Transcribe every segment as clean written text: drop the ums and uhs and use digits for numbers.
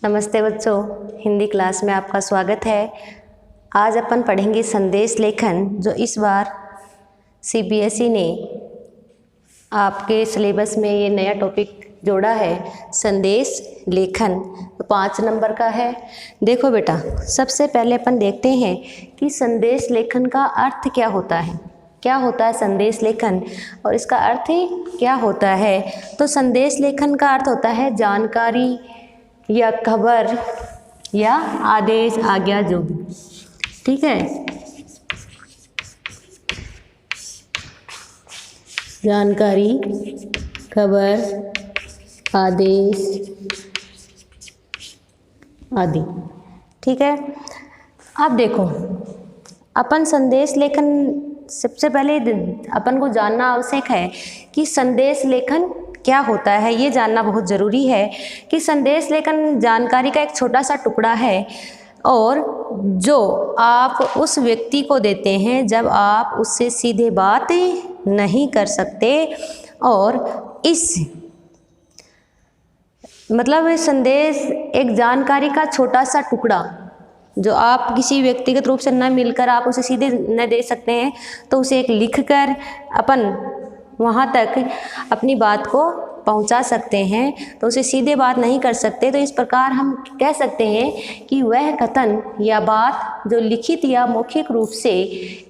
नमस्ते बच्चों, हिंदी क्लास में आपका स्वागत है। आज अपन पढ़ेंगे संदेश लेखन, जो इस बार सीबीएसई ने आपके सिलेबस में ये नया टॉपिक जोड़ा है, संदेश लेखन। 5 नंबर का है। देखो बेटा, सबसे पहले अपन देखते हैं कि संदेश लेखन का अर्थ क्या होता है। क्या होता है संदेश लेखन और इसका अर्थ क्या होता है। तो संदेश लेखन का अर्थ होता है जानकारी या खबर या आदेश, आज्ञा, जो भी, ठीक है। जानकारी, खबर, आदेश आदि, ठीक है। अब देखो, अपन संदेश लेखन, सबसे पहले अपन को जानना आवश्यक है कि संदेश लेखन क्या होता है। ये जानना बहुत ज़रूरी है कि संदेश लेखन जानकारी का एक छोटा सा टुकड़ा है और जो आप उस व्यक्ति को देते हैं जब आप उससे सीधे बात नहीं कर सकते। और इस मतलब संदेश एक जानकारी का छोटा सा टुकड़ा जो आप किसी व्यक्तिगत रूप से न मिलकर आप उसे सीधे न दे सकते हैं, तो उसे एक लिखकर अपन वहाँ तक अपनी बात को पहुँचा सकते हैं। तो उसे सीधे बात नहीं कर सकते, तो इस प्रकार हम कह सकते हैं कि वह कथन या बात जो लिखित या मौखिक रूप से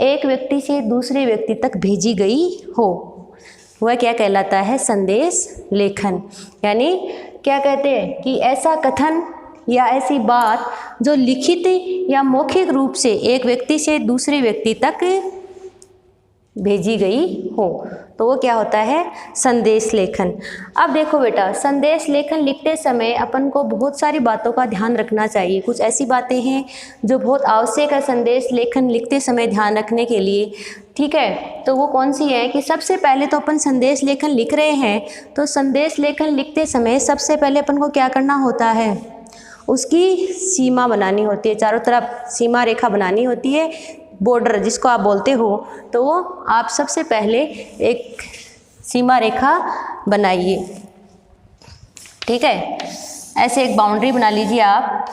एक व्यक्ति से दूसरे व्यक्ति तक भेजी गई हो, वह क्या कहलाता है, संदेश लेखन। यानी क्या कहते हैं कि ऐसा कथन या ऐसी बात जो लिखित या मौखिक रूप से एक व्यक्ति से दूसरे व्यक्ति तक भेजी गई हो, तो वो क्या होता है, संदेश लेखन। अब देखो बेटा, संदेश लेखन लिखते समय अपन को बहुत सारी बातों का ध्यान रखना चाहिए। कुछ ऐसी बातें हैं जो बहुत आवश्यक है संदेश लेखन लिखते समय ध्यान रखने के लिए, ठीक है। तो वो कौन सी है कि सबसे पहले तो अपन संदेश लेखन लिख रहे हैं, तो संदेश लेखन लिखते समय सबसे पहले अपन को क्या करना होता है, उसकी सीमा बनानी होती है। चारों तरफ सीमा रेखा बनानी होती है, बॉर्डर जिसको आप बोलते हो। तो वो आप सबसे पहले एक सीमा रेखा बनाइए, ठीक है। ऐसे एक बाउंड्री बना लीजिए आप,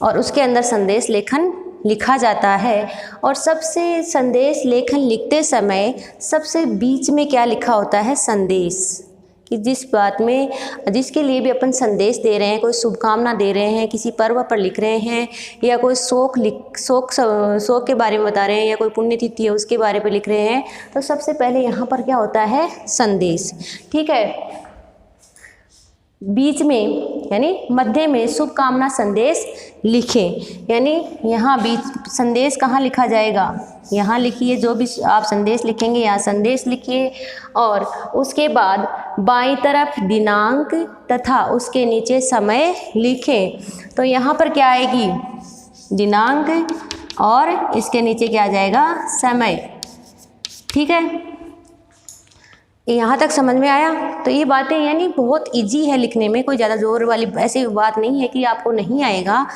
और उसके अंदर संदेश लेखन लिखा जाता है। और सबसे संदेश लेखन लिखते समय सबसे बीच में क्या लिखा होता है, संदेश, कि जिस बात में जिसके लिए भी अपन संदेश दे रहे हैं, कोई शुभकामना दे रहे हैं, किसी पर्व पर लिख रहे हैं, या कोई शोक के बारे में बता रहे हैं, या कोई पुण्यतिथि है उसके बारे में लिख रहे हैं, तो सबसे पहले यहाँ पर क्या होता है, संदेश, ठीक है। बीच में यानी मध्य में शुभकामना संदेश लिखें। यानी यहाँ बीच संदेश कहाँ लिखा जाएगा, यहाँ लिखिए। जो भी आप संदेश लिखेंगे यहाँ संदेश लिखिए, और उसके बाद बाईं तरफ दिनांक तथा उसके नीचे समय लिखें। तो यहाँ पर क्या आएगी, दिनांक, और इसके नीचे क्या आ जाएगा, समय, ठीक है। यहाँ तक समझ में आया। तो ये बातें यानी बहुत इजी है लिखने में, कोई ज़्यादा जोर वाली ऐसी बात नहीं है कि आपको नहीं आएगा,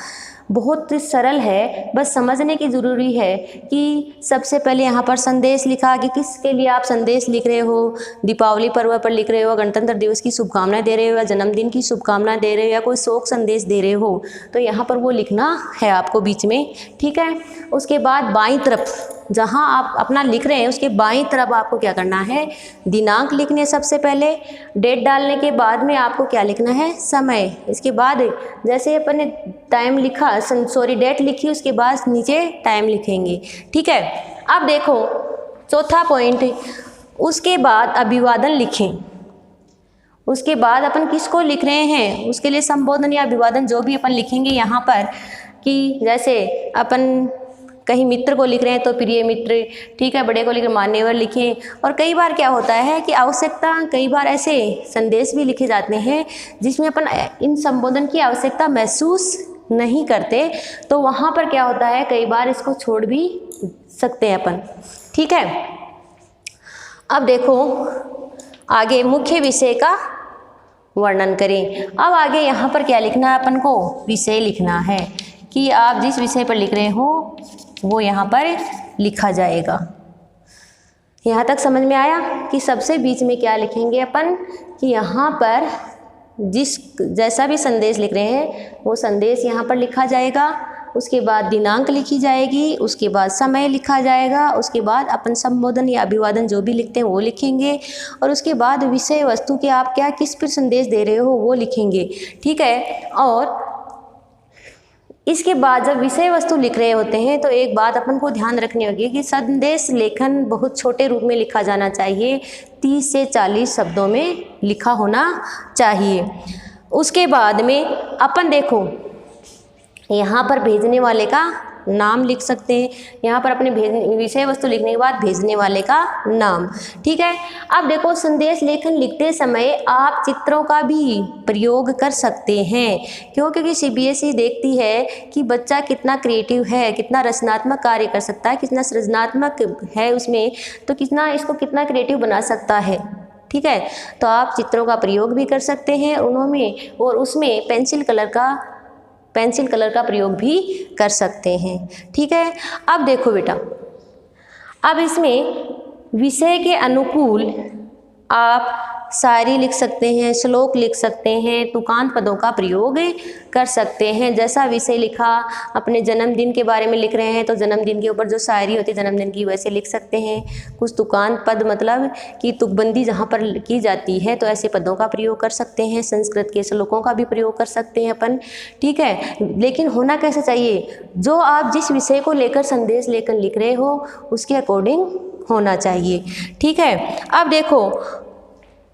बहुत सरल है। बस समझने की ज़रूरी है कि सबसे पहले यहाँ पर संदेश लिखा कि किसके लिए आप संदेश लिख रहे हो, दीपावली पर्व पर लिख रहे हो, गणतंत्र दिवस की शुभकामनाएं दे रहे हो, या जन्मदिन की शुभकामनाएं दे रहे हो, या कोई शोक संदेश दे रहे हो, तो यहाँ पर वो लिखना है आपको बीच में, ठीक है। उसके बाद बाईं तरफ जहाँ आप अपना लिख रहे हैं उसके बाईं तरफ आपको क्या करना है, दिनांक लिखने सबसे पहले, डेट डालने के बाद में आपको क्या लिखना है, समय। इसके बाद जैसे अपन ने टाइम लिखा, डेट लिखी, उसके बाद नीचे टाइम लिखेंगे, ठीक है। अब देखो चौथा पॉइंट, उसके बाद अभिवादन लिखें। उसके बाद अपन किसको लिख रहे हैं, उसके लिए संबोधन या अभिवादन जो भी अपन लिखेंगे यहाँ पर, कि जैसे अपन कहीं मित्र को लिख रहे हैं तो प्रिय मित्र, ठीक है, बड़े को लिख मान्यवर लिखें। और कई बार क्या होता है कि आवश्यकता, कई बार ऐसे संदेश भी लिखे जाते हैं जिसमें अपन इन संबोधन की आवश्यकता महसूस नहीं करते, तो वहाँ पर क्या होता है, कई बार इसको छोड़ भी सकते हैं अपन, ठीक है। अब देखो आगे मुख्य विषय का वर्णन करें। अब आगे यहाँ पर क्या लिखना है, अपन को विषय लिखना है कि आप जिस विषय पर लिख रहे हो वो यहाँ पर लिखा जाएगा। यहाँ तक समझ में आया कि सबसे बीच में क्या लिखेंगे अपन कि यहाँ पर जिस जैसा भी संदेश लिख रहे हैं वो संदेश यहाँ पर लिखा जाएगा। उसके बाद दिनांक लिखी जाएगी, उसके बाद समय लिखा जाएगा, उसके बाद अपन संबोधन या अभिवादन जो भी लिखते हैं वो लिखेंगे, और उसके बाद विषय वस्तु के आप क्या किस पर संदेश दे रहे हो वो लिखेंगे। ठीक है। और इसके बाद जब विषय वस्तु लिख रहे होते हैं तो एक बात अपन को ध्यान रखनी होगी कि संदेश लेखन बहुत छोटे रूप में लिखा जाना चाहिए, 30 से 40 शब्दों में लिखा होना चाहिए। उसके बाद में अपन देखो यहाँ पर भेजने वाले का नाम लिख सकते हैं, यहाँ पर अपने विषय वस्तु लिखने के बाद भेजने वाले का नाम। ठीक है। अब देखो संदेश लेखन लिखते समय आप चित्रों का भी प्रयोग कर सकते हैं, क्योंकि CBSE देखती है कि बच्चा कितना क्रिएटिव है, कितना रचनात्मक कार्य कर सकता है, कितना सृजनात्मक है उसमें, तो कितना क्रिएटिव बना सकता है। ठीक है। तो आप चित्रों का प्रयोग भी कर सकते हैं उन्होंने, और उसमें पेंसिल कलर का प्रयोग भी कर सकते हैं। ठीक है। अब देखो बेटा, अब इसमें विषय के अनुकूल आप शायरी लिख सकते हैं, श्लोक लिख सकते हैं, तुकांत पदों का प्रयोग कर सकते हैं। जैसा विषय लिखा, अपने जन्मदिन के बारे में लिख रहे हैं तो जन्मदिन के ऊपर जो शायरी होती है जन्मदिन की वैसे लिख सकते हैं। कुछ तुकांत पद मतलब कि तुकबंदी जहाँ पर की जाती है तो ऐसे पदों का प्रयोग कर सकते हैं। संस्कृत के श्लोकों का भी प्रयोग कर सकते हैं अपन। ठीक है। लेकिन होना कैसे चाहिए, जो आप जिस विषय को लेकर संदेश लेकर लिख रहे हो उसके अकॉर्डिंग होना चाहिए। ठीक है। अब देखो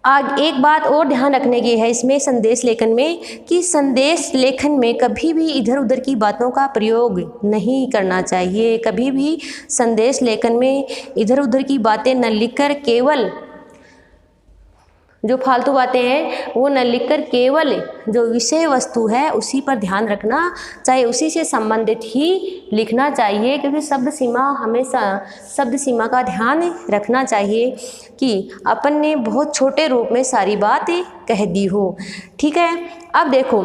एक बात और ध्यान रखने की है इसमें संदेश लेखन में, कि संदेश लेखन में कभी भी इधर उधर की बातों का प्रयोग नहीं करना चाहिए। कभी भी संदेश लेखन में इधर उधर की बातें न लिखकर केवल जो फालतू बातें हैं वो न लिखकर केवल जो विषय वस्तु है उसी पर ध्यान रखना चाहिए, उसी से संबंधित ही लिखना चाहिए। क्योंकि शब्द सीमा का ध्यान रखना चाहिए कि अपन ने बहुत छोटे रूप में सारी बातें कह दी हो। ठीक है। अब देखो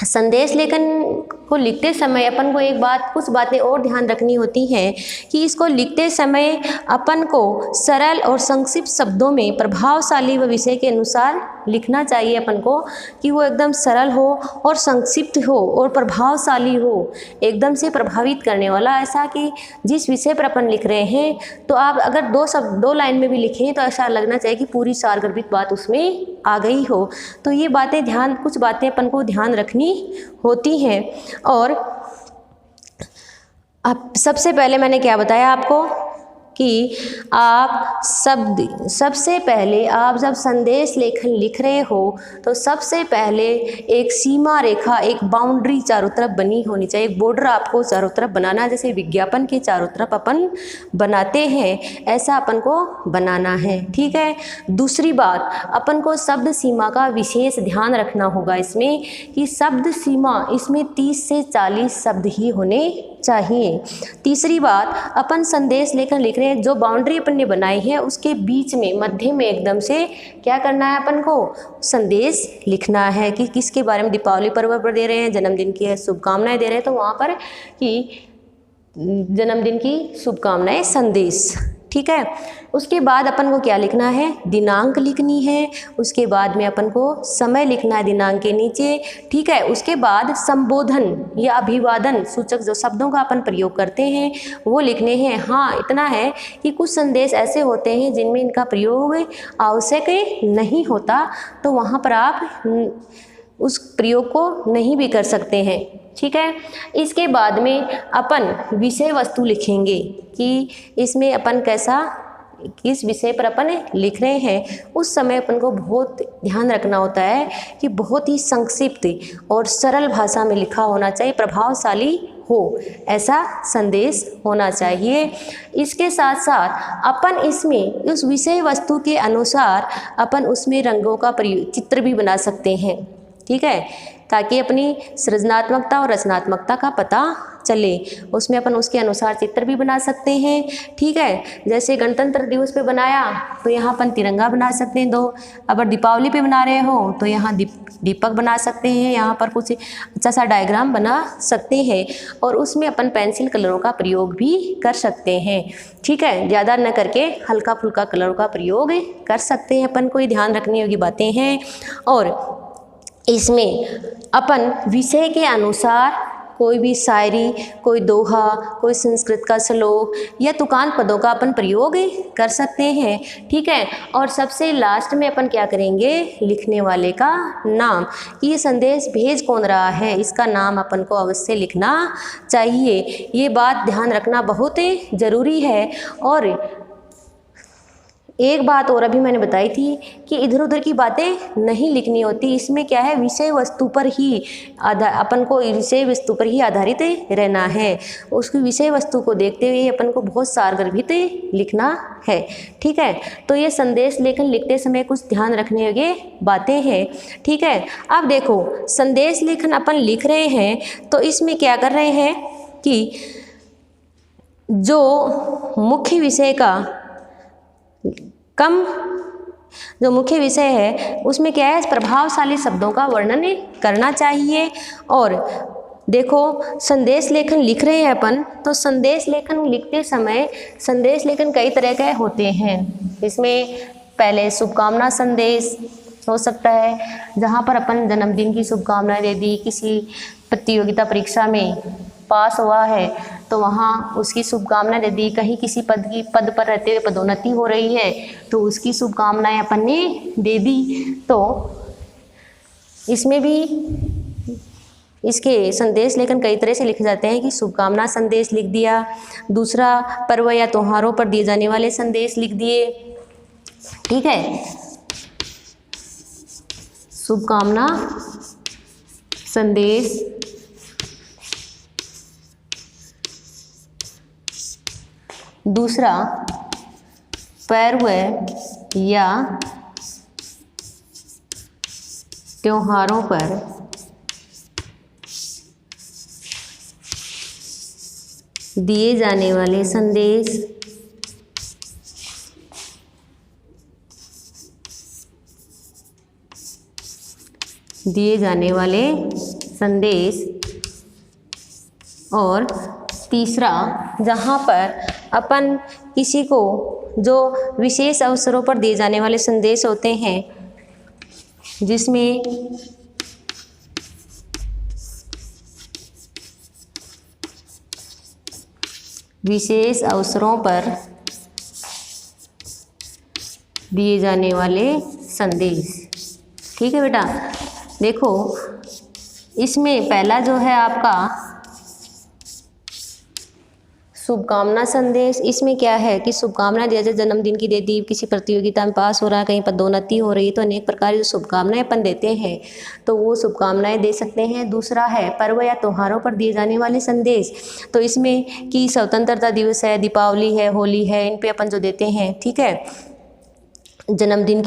संदेश लेखन को लिखते समय अपन को कुछ बातें और ध्यान रखनी होती हैं कि इसको लिखते समय अपन को सरल और संक्षिप्त शब्दों में प्रभावशाली व विषय के अनुसार लिखना चाहिए अपन को, कि वो एकदम सरल हो और संक्षिप्त हो और प्रभावशाली हो, एकदम से प्रभावित करने वाला। ऐसा कि जिस विषय पर अपन लिख रहे हैं तो आप अगर 2 लाइन में भी लिखें तो ऐसा लगना चाहिए कि पूरी सारगर्भित बात उसमें आ गई हो। तो ये कुछ बातें अपन को ध्यान रखनी होती हैं। और अब सबसे पहले मैंने क्या बताया आपको कि आप सबसे पहले आप जब संदेश लेखन लिख रहे हो तो सबसे पहले एक सीमा रेखा, एक बाउंड्री चारों तरफ बनी होनी चाहिए। एक बॉर्डर आपको चारों तरफ बनाना है, जैसे विज्ञापन के चारों तरफ अपन बनाते हैं ऐसा अपन को बनाना है। ठीक है। दूसरी बात, अपन को शब्द सीमा का विशेष ध्यान रखना होगा इसमें, कि शब्द सीमा इसमें 30 से 40 शब्द ही होने चाहिए। तीसरी बात, अपन संदेश लेकर लिख रहे हैं, जो बाउंड्री अपन ने बनाई है उसके बीच में मध्य में एकदम से क्या करना है, अपन को संदेश लिखना है कि किसके बारे में, दीपावली पर्व पर दे रहे हैं, जन्मदिन की शुभकामनाएं दे रहे हैं, तो वहाँ पर कि जन्मदिन की शुभकामनाएं संदेश। ठीक है। उसके बाद अपन को क्या लिखना है, दिनांक लिखनी है। उसके बाद में अपन को समय लिखना है दिनांक के नीचे। ठीक है। उसके बाद संबोधन या अभिवादन सूचक जो शब्दों का अपन प्रयोग करते हैं वो लिखने हैं। हाँ, इतना है कि कुछ संदेश ऐसे होते हैं जिनमें इनका प्रयोग आवश्यक नहीं होता, तो वहाँ पर आप उस प्रयोग को नहीं भी कर सकते हैं। ठीक है। इसके बाद में अपन विषय वस्तु लिखेंगे कि इसमें अपन किस विषय पर अपन लिख रहे हैं। उस समय अपन को बहुत ध्यान रखना होता है कि बहुत ही संक्षिप्त और सरल भाषा में लिखा होना चाहिए, प्रभावशाली हो ऐसा संदेश होना चाहिए। इसके साथ साथ अपन इसमें उस विषय वस्तु के अनुसार अपन उसमें रंगों का चित्र भी बना सकते हैं। ठीक है। ताकि अपनी सृजनात्मकता और रचनात्मकता का पता चले, उसमें अपन उसके अनुसार चित्र भी बना सकते हैं। ठीक है। जैसे गणतंत्र दिवस पे बनाया तो यहाँ अपन तिरंगा बना सकते हैं 2। अगर दीपावली पे बना रहे हो तो यहाँ दीपक बना सकते हैं, यहाँ पर कुछ अच्छा सा डायग्राम बना सकते हैं और उसमें अपन पेंसिल कलरों का प्रयोग भी कर सकते हैं। ठीक है। ज़्यादा न करके हल्का फुल्का कलरों का प्रयोग कर सकते हैं अपन को, ये ध्यान रखने योग्य बातें हैं। और इसमें अपन विषय के अनुसार कोई भी शायरी, कोई दोहा, कोई संस्कृत का श्लोक या तुकांत पदों का अपन प्रयोग कर सकते हैं, ठीक है। और सबसे लास्ट में अपन क्या करेंगे, लिखने वाले का नाम, कि ये संदेश भेज कौन रहा है, इसका नाम अपन को अवश्य लिखना चाहिए। ये बात ध्यान रखना बहुत ज़रूरी है। और एक बात और अभी मैंने बताई थी कि इधर उधर की बातें नहीं लिखनी होती। इसमें क्या है, विषय वस्तु पर ही अपन को विषय वस्तु पर ही आधारित रहना है। उसकी विषय वस्तु को देखते हुए अपन को बहुत सारगर्भित लिखना है, ठीक है। तो ये संदेश लेखन लिखते समय कुछ ध्यान रखने योग्य बातें हैं, ठीक है। अब देखो, संदेश लेखन अपन लिख रहे हैं तो इसमें क्या कर रहे हैं कि जो मुख्य विषय का जो मुख्य विषय है उसमें क्या है, प्रभावशाली शब्दों का वर्णन करना चाहिए। और देखो, संदेश लेखन लिख रहे हैं अपन, तो संदेश लेखन लिखते समय संदेश लेखन कई तरह के होते हैं। इसमें पहले शुभकामना संदेश हो सकता है, जहाँ पर अपन जन्मदिन की शुभकामनाएं दे दी, किसी प्रतियोगिता परीक्षा में पास हुआ है तो वहाँ उसकी शुभकामनाएं दे दी, कहीं किसी पद पर रहते हुए पदोन्नति हो रही है तो उसकी शुभकामनाएं अपन ने दे दी। तो इसमें भी इसके संदेश लेखन कई तरह से लिखे जाते हैं कि शुभकामना संदेश लिख दिया, दूसरा पर्व या त्योहारों पर दिए जाने वाले संदेश लिख दिए, ठीक है। शुभकामना संदेश, दूसरा पर्व या त्योहारों पर दिए जाने वाले संदेश, और तीसरा, जहाँ पर अपन किसी को जो विशेष अवसरों पर दिए जाने वाले संदेश होते हैं, जिसमें विशेष अवसरों पर दिए जाने वाले संदेश, ठीक है बेटा। देखो, इसमें पहला जो है आपका शुभकामना संदेश, इसमें क्या है कि शुभकामना जैसे जन्मदिन की दे दी, किसी प्रतियोगिता में पास हो रहा है, कहीं पदोन्नति हो रही है, तो अनेक प्रकार की शुभकामनाएं अपन देते हैं, तो वो शुभकामनाएं दे सकते हैं। दूसरा है पर्व या त्योहारों पर दिए जाने वाले संदेश, तो इसमें कि स्वतंत्रता दिवस है, दीपावली है, होली है, इन पे अपन जो देते हैं, ठीक है, जन्मदिन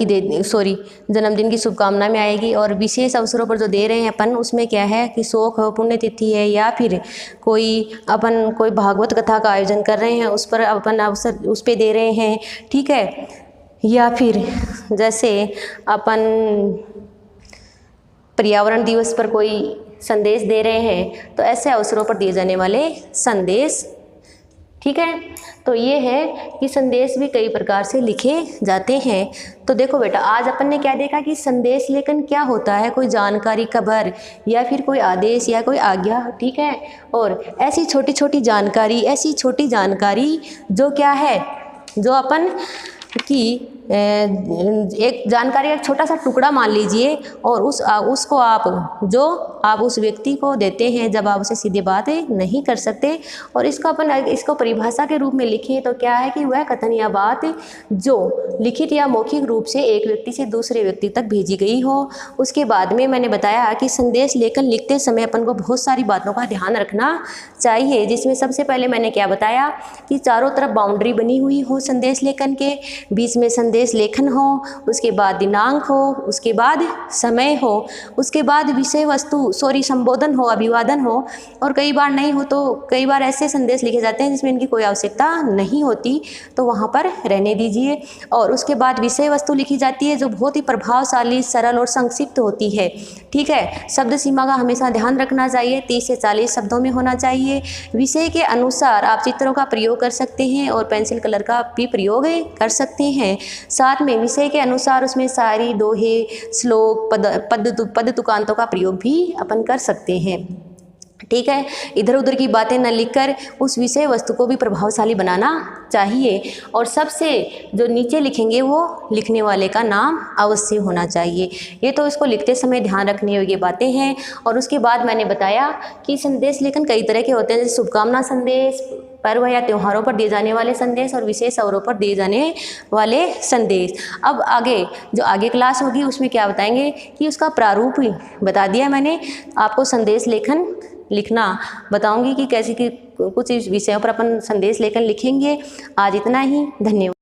की शुभकामना में आएगी। और विशेष अवसरों पर जो दे रहे हैं अपन, उसमें क्या है कि शोक हो, पुण्यतिथि है, या फिर कोई भागवत कथा का आयोजन कर रहे हैं, उस पर अपन अवसर उस पे दे रहे हैं, ठीक है। या फिर जैसे अपन पर्यावरण दिवस पर कोई संदेश दे रहे हैं, तो ऐसे अवसरों पर दिए जाने वाले संदेश, ठीक है। तो ये है कि संदेश भी कई प्रकार से लिखे जाते हैं। तो देखो बेटा, आज अपन ने क्या देखा कि संदेश लेखन क्या होता है, कोई जानकारी, खबर या फिर कोई आदेश या कोई आज्ञा, ठीक है। और ऐसी छोटी छोटी जानकारी जो क्या है, जो अपन की एक जानकारी का एक छोटा सा टुकड़ा मान लीजिए, और उसको आप उस व्यक्ति को देते हैं जब आप उसे सीधे बात नहीं कर सकते, और इसको परिभाषा के रूप में लिखें तो क्या है कि वह कथन या बात जो लिखित या मौखिक रूप से एक व्यक्ति से दूसरे व्यक्ति तक भेजी गई हो। उसके बाद में मैंने बताया कि संदेश लेखन लिखते समय अपन को बहुत सारी बातों का ध्यान रखना चाहिए, जिसमें सबसे पहले मैंने क्या बताया कि चारों तरफ बाउंड्री बनी हुई हो संदेश लेखन के, बीच में संदेश लेखन हो, उसके बाद दिनांक हो, उसके बाद समय हो, उसके बाद विषय वस्तु संबोधन हो, अभिवादन हो, और कई बार नहीं हो तो कई बार ऐसे संदेश लिखे जाते हैं जिसमें इनकी कोई आवश्यकता नहीं होती, तो वहाँ पर रहने दीजिए। और उसके बाद विषय वस्तु लिखी जाती है जो बहुत ही प्रभावशाली, सरल और संक्षिप्त होती है, ठीक है। शब्द सीमा का हमेशा ध्यान रखना चाहिए, 30 से 40 शब्दों में होना चाहिए। विषय के अनुसार आप चित्रों का प्रयोग कर सकते हैं और पेंसिल कलर का भी प्रयोग कर सकते हैं। साथ में विषय के अनुसार उसमें शायरी, दोहे, श्लोक, पद तुकांतों का प्रयोग भी अपन कर सकते हैं। ठीक है, इधर उधर की बातें न लिखकर उस विषय वस्तु को भी प्रभावशाली बनाना चाहिए। और सबसे जो नीचे लिखेंगे वो लिखने वाले का नाम अवश्य होना चाहिए। ये तो इसको लिखते समय ध्यान रखने योग्य बातें हैं। और उसके बाद मैंने बताया कि संदेश लेखन कई तरह के होते हैं, जैसे शुभकामना संदेश, पर्व या त्योहारों पर दिए जाने वाले संदेश और विशेष अवसरों पर दिए जाने वाले संदेश। अब आगे जो आगे क्लास होगी उसमें क्या बताएंगे कि उसका प्रारूप ही बता दिया मैंने आपको। संदेश लेखन लिखना बताऊंगी कि कैसे कि कुछ विषयों पर अपन संदेश लेखन लिखेंगे। आज इतना ही, धन्यवाद।